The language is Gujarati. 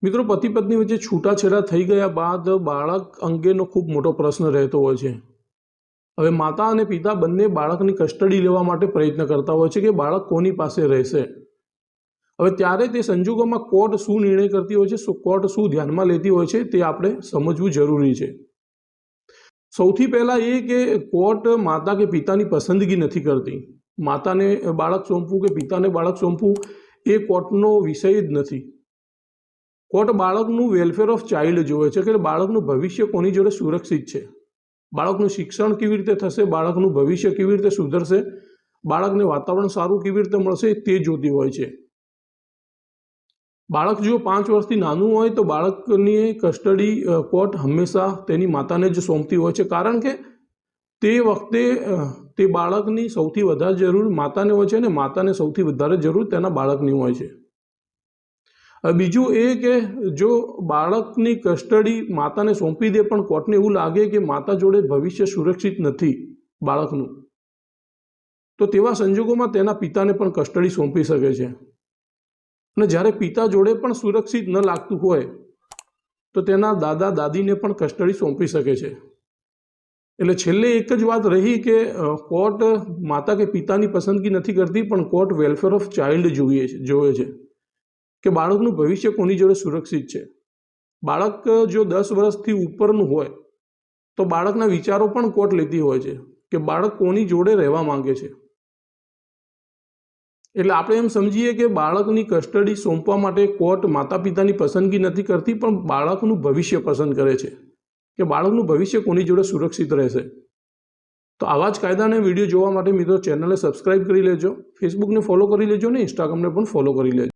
મિત્રો, પતિ પત્ની વચ્ચે છૂટાછેડા થઈ ગયા બાદ બાળક અંગેનો ખૂબ મોટો પ્રશ્ન રહેતો હોય છે। હવે માતા અને પિતા બંને બાળકની કસ્ટડી લેવા માટે પ્રયત્ન કરતા હોય છે કે બાળક કોની પાસે રહેશે। હવે ત્યારે તે સંજોગોમાં કોર્ટ શું નિર્ણય કરતી હોય છે, કોર્ટ શું ધ્યાનમાં લેતી હોય છે, તે આપણે સમજવું જરૂરી છે। સૌથી પહેલાં એ કે કોર્ટ માતા કે પિતાની પસંદગી નથી કરતી। માતાને બાળક સોંપવું કે પિતાને બાળક સોંપવું એ કોર્ટનો વિષય જ નથી। કોર્ટ બાળકનું વેલફેર ઓફ ચાઇલ્ડ જોવે છે કે બાળકનું ભવિષ્ય કોની જોડે સુરક્ષિત છે, બાળકનું શિક્ષણ કેવી રીતે થશે, બાળકનું ભવિષ્ય કેવી રીતે સુધરશે, બાળકને વાતાવરણ સારું કેવી રીતે મળશે, તે જોતી હોય છે। બાળક જો 5 વર્ષથી નાનું હોય તો બાળકની કસ્ટડી કોર્ટ હંમેશા તેની માતાને જ સોંપતી હોય છે, કારણ કે તે વખતે તે બાળકની સૌથી વધારે જરૂર માતાને હોય છે અને માતાને સૌથી વધારે જરૂર તેના બાળકની હોય છે। બીજું એ કે જો બાળકની કસ્ટડી માતાને સોંપી દે પણ કોર્ટને એવું લાગે કે માતા જોડે ભવિષ્ય સુરક્ષિત નથી બાળકનું, તો તેવા સંજોગોમાં તેના પિતાને પણ કસ્ટડી સોંપી શકે છે। અને જ્યારે પિતા જોડે પણ સુરક્ષિત ન લાગતું હોય તો તેના દાદા દાદીને પણ કસ્ટડી સોંપી શકે છે। એટલે છેલ્લે એક જ વાત રહી કે કોર્ટ માતા કે પિતાની પસંદગી નથી કરતી, પણ કોર્ટ વેલફેર ઓફ ચાઇલ્ડ જોવે છે કે બાળકનું ભવિષ્ય કોની જોડે સુરક્ષિત છે। બાળક જો 10 વર્ષથી ઉપરનું હોય તો બાળકના વિચારો પણ કોર્ટ લેતી હોય છે કે બાળક કોની જોડે રહેવા માંગે છે। એટલે આપણે એમ સમજીએ કે બાળકની કસ્ટડી સોંપવા માટે કોર્ટ માતા પિતાની પસંદગી નથી કરતી, પણ બાળકનું ભવિષ્ય પસંદ કરે છે કે બાળકનું ભવિષ્ય કોની જોડે સુરક્ષિત રહેશે। તો આવા જ કાયદાના વિડીયો જોવા માટે મિત્રો ચેનલને સબસ્ક્રાઇબ કરી લેજો, ફેસબુકને ફોલો કરી લેજો અને ઇન્સ્ટાગ્રામને પણ ફોલો કરી લેજો।